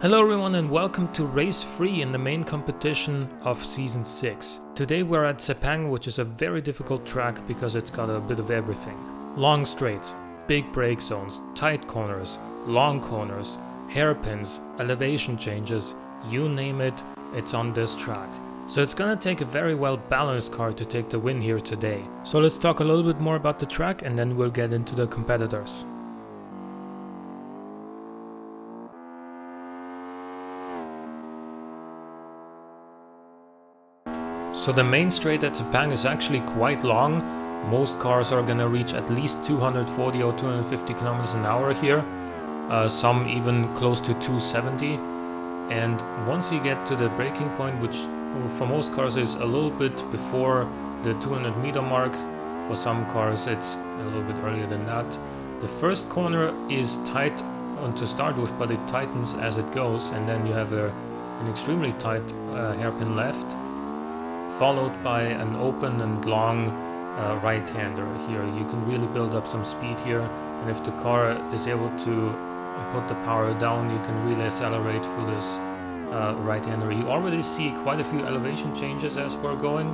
Hello everyone and welcome to Race 3 in the main competition of Season 6. Today we're at Sepang, which is a very difficult track because it's got a bit of everything. Long straights, big brake zones, tight corners, long corners, hairpins, elevation changes, you name it, it's on this track. So it's gonna take a very well balanced car to take the win here today. So let's talk a little bit more about the track and then we'll get into the competitors. So the main straight at Sepang is actually quite long. Most cars are gonna reach at least 240 or 250 kilometers an hour here. Some even close to 270. And once you get to the braking point, which for most cars is a little bit before the 200 meter mark, for some cars it's a little bit earlier than that. The first corner is tight to start with, but it tightens as it goes, and then you have an extremely tight hairpin left, followed by an open and long right-hander here. You can really build up some speed here, and if the car is able to put the power down, you can really accelerate through this right-hander. You already see quite a few elevation changes as we're going,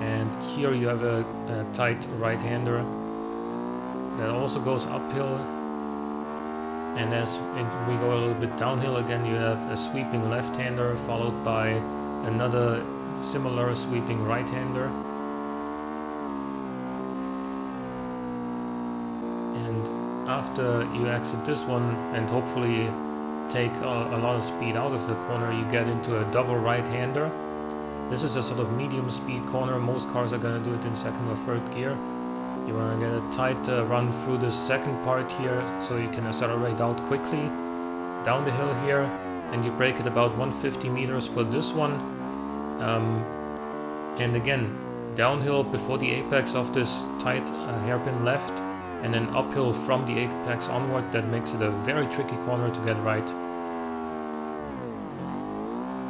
and here you have a tight right-hander that also goes uphill, and as we go a little bit downhill again, you have a sweeping left-hander followed by another similar sweeping right-hander, and after you exit this one and hopefully take a lot of speed out of the corner, you get into a double right-hander. This is a sort of medium speed corner. Most cars are going to do it in second or third gear. You want to get a tight run through the second part here so you can accelerate out quickly down the hill here, and you brake at about 150 meters for this one. And again, downhill before the apex of this tight hairpin left, and then uphill from the apex onward. That makes it a very tricky corner to get right.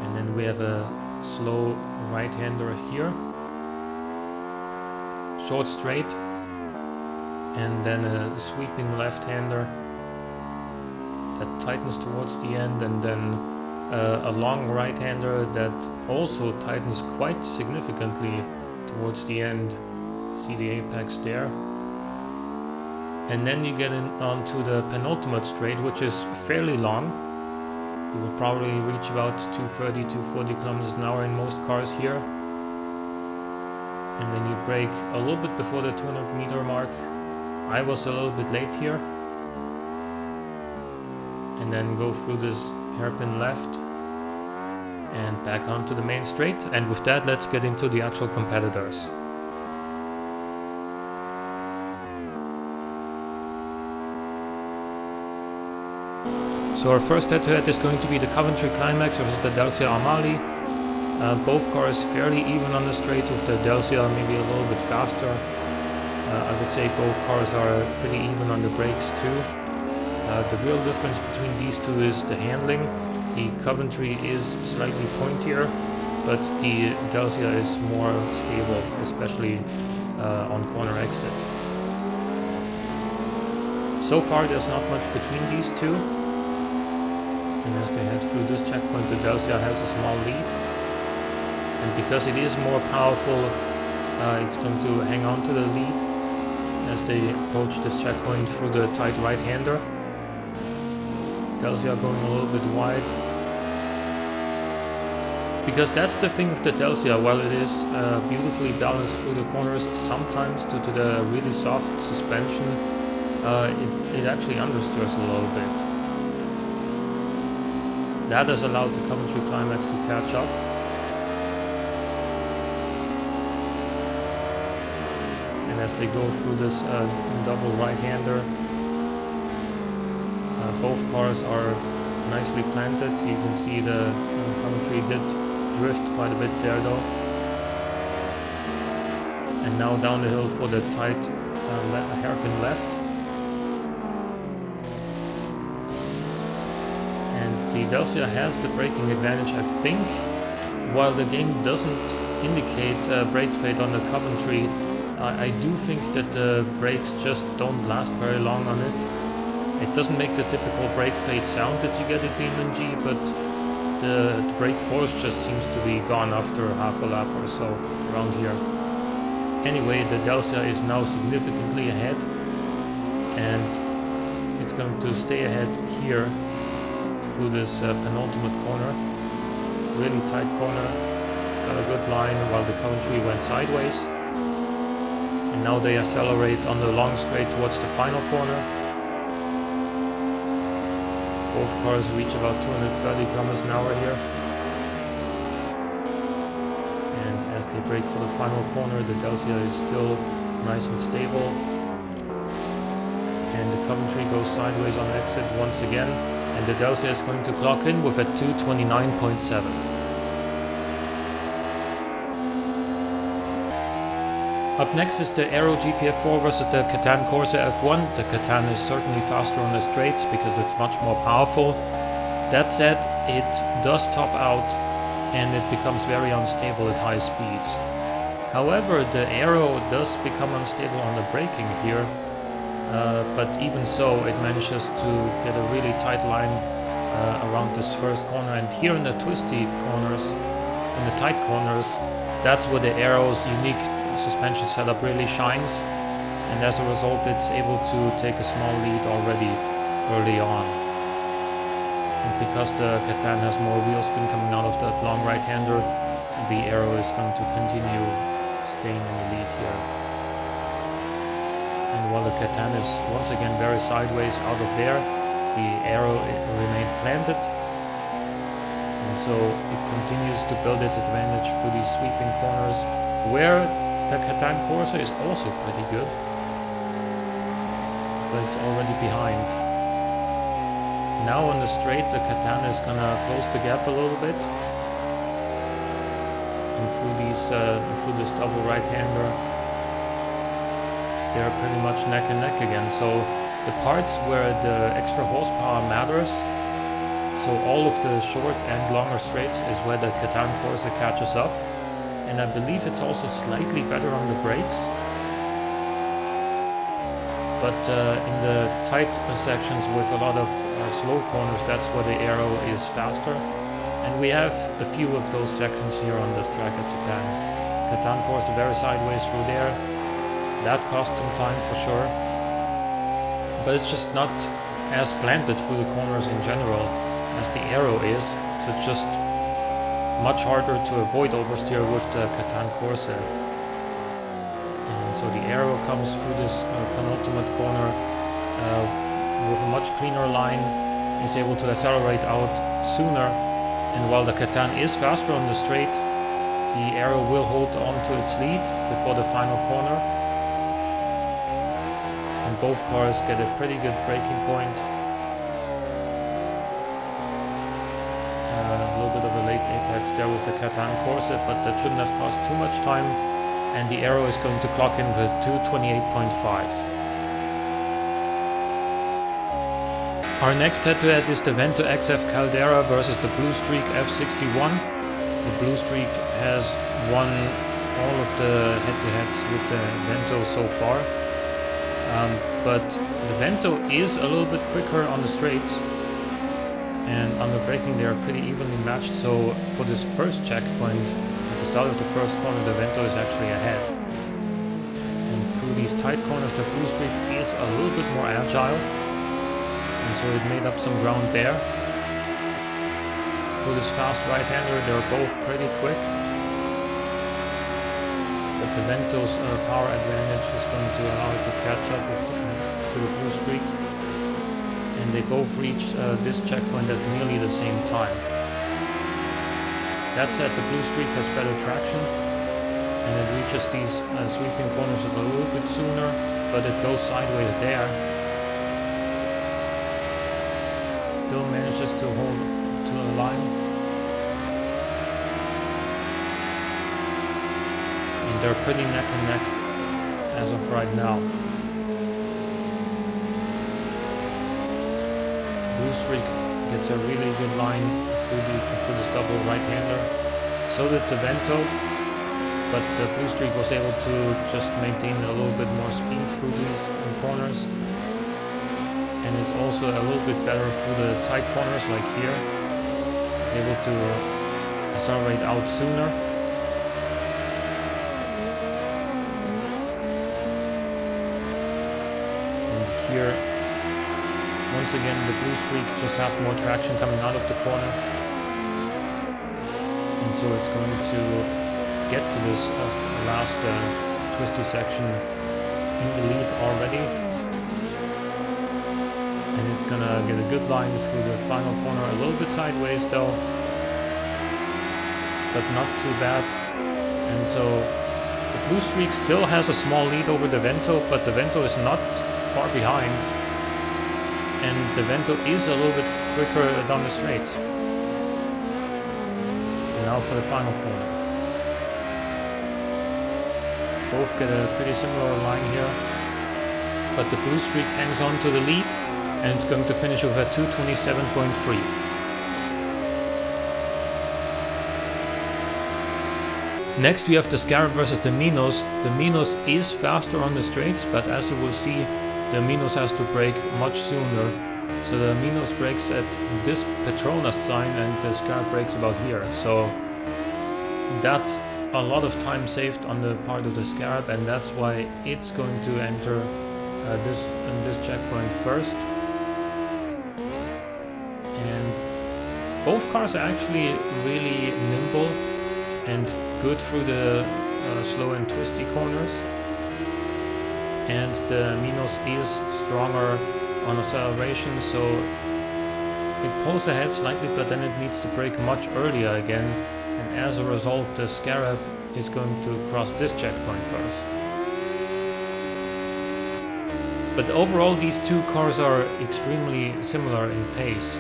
And then we have a slow right-hander here, short straight, and then a sweeping left-hander that tightens towards the end, and then a long right-hander that also tightens quite significantly towards the end. See the apex there. And then you get onto the penultimate straight, which is fairly long. You will probably reach about 230, 240 kilometers an hour in most cars here. And then you brake a little bit before the 200 meter mark. I was a little bit late here. And then go through this hairpin left and back onto the main straight. And with that, let's get into the actual competitors. So our first head-to-head is going to be the Coventry Climax versus the Delcia Armali. Both cars fairly even on the straight, with the Delcia maybe a little bit faster. I would say both cars are pretty even on the brakes too. The real difference between these two is the handling. The Coventry is slightly pointier, but the Delcia is more stable, especially on corner exit. So far there's not much between these two, and as they head through this checkpoint, the Delcia has a small lead, and because it is more powerful, it's going to hang on to the lead as they approach this checkpoint through the tight right-hander. Delcia going a little bit wide, because that's the thing with the Delcia. While it is beautifully balanced through the corners, sometimes due to the really soft suspension, it actually understeers a little bit. That has allowed the Coventry Climax to catch up. And as they go through this double right-hander, both cars are nicely planted. You can see the Coventry did drift quite a bit there though. And now down the hill for the tight hairpin left. And the Delcia has the braking advantage, I think. While the game doesn't indicate brake fade on the Coventry, I do think that the brakes just don't last very long on it. It doesn't make the typical brake fade sound that you get at BeamNG, but the brake force just seems to be gone after half a lap or so around here. Anyway, the Delta is now significantly ahead, and it's going to stay ahead here through this penultimate corner. Really tight corner, got a good line while the Coventry went sideways. And now they accelerate on the long straight towards the final corner. Both cars reach about 230 kilometers an hour here. And as they brake for the final corner, the Dacia is still nice and stable. And the Coventry goes sideways on exit once again. And the Dacia is going to clock in with a 229.7. Up next is the Aero GPF4 versus the Catan Corsa F1. The Catan is certainly faster on the straights because it's much more powerful. That said, it does top out and it becomes very unstable at high speeds. However, the Aero does become unstable on the braking here, but even so it manages to get a really tight line around this first corner, and here in the twisty corners, in the tight corners, that's where the Aero's unique suspension setup really shines, and as a result it's able to take a small lead already early on. And because the Catan has more wheel spin coming out of that long right-hander, the Aero is going to continue staying in the lead here. And while the Catan is once again very sideways out of there, the Aero remained planted, and so it continues to build its advantage through these sweeping corners, where the Catan Corsa is also pretty good, but it's already behind. Now on the straight, the Catan is gonna close the gap a little bit, and through this double right-hander, they're pretty much neck and neck again. So the parts where the extra horsepower matters, so all of the short and longer straights, is where the Catan Corsa catches up. And I believe it's also slightly better on the brakes. But in the tight sections with a lot of slow corners, that's where the Aero is faster. And we have a few of those sections here on this track at Japan. Catan Corsa very sideways through there. That costs some time for sure. But it's just not as planted through the corners in general as the Aero is. So it's just much harder to avoid oversteer with the Catan Corsa. And so the Aero comes through this penultimate corner with a much cleaner line, is able to accelerate out sooner, and while the Catan is faster on the straight, the Aero will hold on to its lead before the final corner. And both cars get a pretty good braking point. There with the Catan Corsa, but that shouldn't have cost too much time, and the Aero is going to clock in with 228.5. Our next head-to-head is the Vento XF Caldera versus the Blue Streak F61. The Blue Streak has won all of the head-to-heads with the Vento so far, but the Vento is a little bit quicker on the straights, and on the braking they are pretty evenly matched. So for this first checkpoint at the start of the first corner, the Vento is actually ahead. And through these tight corners, the Blue Streak is a little bit more agile, and so it made up some ground there. For this fast right-hander, they're both pretty quick, but the Vento's power advantage is going to allow it to catch up to the Blue Streak. And they both reach this checkpoint at nearly the same time. That said, the Blue Streak has better traction, and it reaches these sweeping corners a little bit sooner, but it goes sideways there. Still manages to hold to the line. And they're pretty neck and neck as of right now. Blue Streak gets a really good line through this double right-hander. So did the Vento, but the Blue Streak was able to just maintain a little bit more speed through these corners. and it's also a little bit better through the tight corners like here. It's able to accelerate out sooner. And here, once again, the blue streak just has more traction coming out of the corner. And so it's going to get to this last twisty section in the lead already. And it's gonna get a good line through the final corner, a little bit sideways though, but not too bad. And so the blue streak still has a small lead over the Vento, but the Vento is not far behind. And the Vento is a little bit quicker down the straights. So now for the final corner. Both get a pretty similar line here, but the blue streak hangs on to the lead, and it's going to finish with a 2:27.3. Next we have the Scarab versus the Minos. The Minos is faster on the straights, but as you will see, the Minos has to brake much sooner. So the Minos brakes at this Petronas sign and the Scarab brakes about here. So that's a lot of time saved on the part of the Scarab, and that's why it's going to enter this checkpoint first. And both cars are actually really nimble and good through the slow and twisty corners. And the Minos is stronger on acceleration, so it pulls ahead slightly, but then it needs to brake much earlier again. And as a result, the Scarab is going to cross this checkpoint first. But overall, these two cars are extremely similar in pace.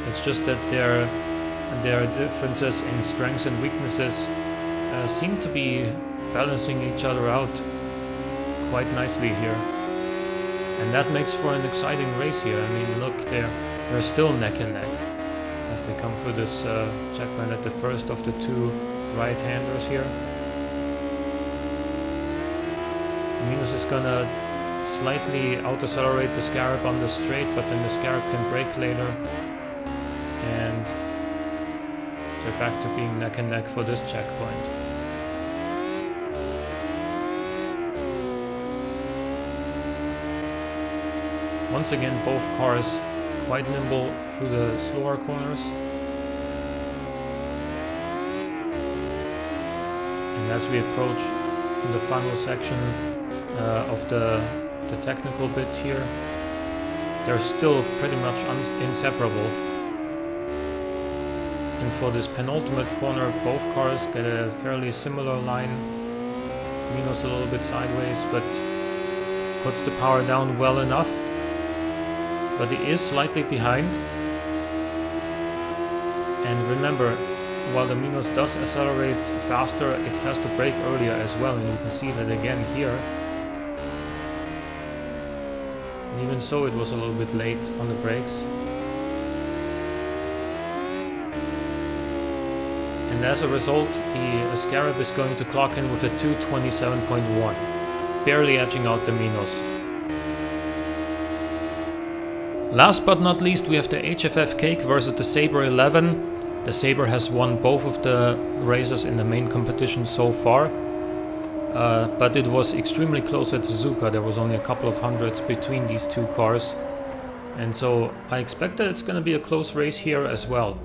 It's just that their differences in strengths and weaknesses seem to be balancing each other out quite nicely here. And that makes for an exciting race here. I mean, look, they're still neck and neck as they come through this checkpoint at the first of the two right-handers here. Minos is gonna slightly out-accelerate the Scarab on the straight, but then the Scarab can brake later. And they're back to being neck and neck for this checkpoint. Once again, both cars quite nimble through the slower corners. And as we approach the final section of the technical bits here, they're still pretty much inseparable. And for this penultimate corner, both cars get a fairly similar line. Minos a little bit sideways, but puts the power down well enough. But he is slightly behind. And remember, while the Minos does accelerate faster, it has to brake earlier as well, and you can see that again here. And even so, it was a little bit late on the brakes. And as a result, the Scarab is going to clock in with a 2:27.1, barely edging out the Minos. Last but not least, we have the HFF Cake versus the Sabre 11. The Sabre has won both of the races in the main competition so far, but it was extremely close at Suzuka. There was only a couple of hundreds between these two cars, and so I expect that it's going to be a close race here as well.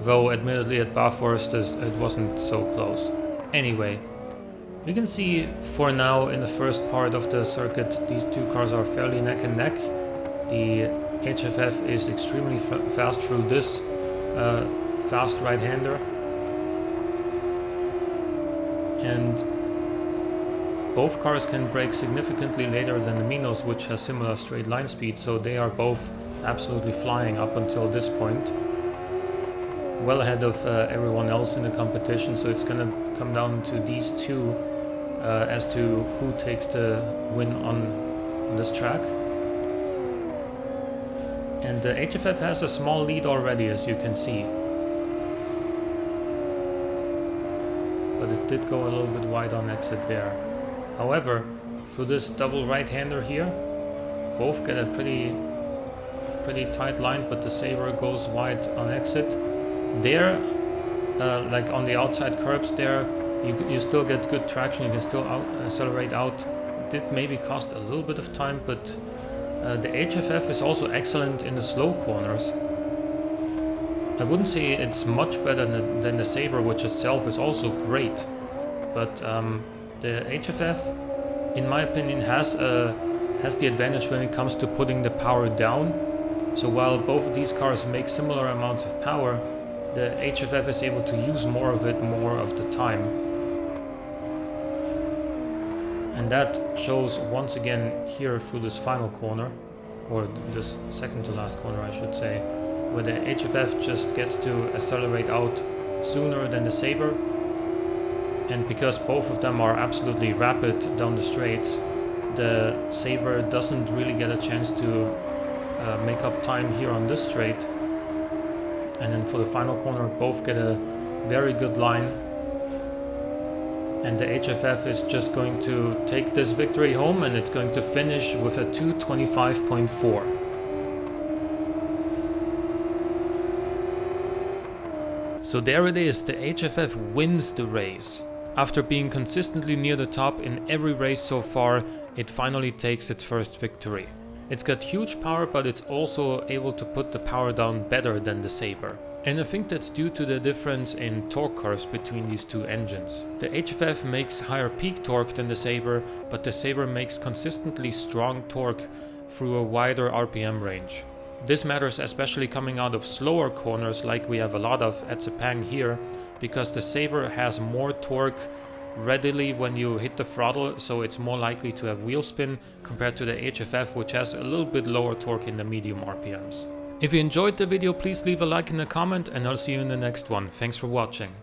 Though admittedly at Bathurst it wasn't so close. Anyway, you can see for now in the first part of the circuit these two cars are fairly neck and neck. The HFF is extremely fast through this fast right-hander, and both cars can brake significantly later than the Minos, which has similar straight line speed, so they are both absolutely flying up until this point, well ahead of everyone else in the competition. So it's gonna come down to these two as to who takes the win on this track. And the HFF has a small lead already, as you can see. But it did go a little bit wide on exit there. However, for this double right-hander here, Both get a pretty tight line, but the Sabre goes wide on exit. There, like on the outside curbs there, you still get good traction, you can still accelerate out. It did maybe cost a little bit of time, but the HFF is also excellent in the slow corners. I wouldn't say it's much better than the Sabre, which itself is also great, but the HFF, in my opinion, has the advantage when it comes to putting the power down. So while both of these cars make similar amounts of power, the HFF is able to use more of it more of the time. And that shows once again here through this final corner, or this second to last corner I should say, where the HFF just gets to accelerate out sooner than the Sabre. And because both of them are absolutely rapid down the straights, the Sabre doesn't really get a chance to make up time here on this straight. And then for the final corner, both get a very good line. And the HFF is just going to take this victory home, and it's going to finish with a 2:25.4. So there it is, the HFF wins the race. After being consistently near the top in every race so far, it finally takes its first victory. It's got huge power, but it's also able to put the power down better than the Sabre. And I think that's due to the difference in torque curves between these two engines. The HFF makes higher peak torque than the Sabre, but the Sabre makes consistently strong torque through a wider RPM range. This matters especially coming out of slower corners like we have a lot of at Sepang here, because the Sabre has more torque readily when you hit the throttle, so it's more likely to have wheel spin compared to the HFF, which has a little bit lower torque in the medium RPMs. If you enjoyed the video, please leave a like and a comment, and I'll see you in the next one. Thanks for watching.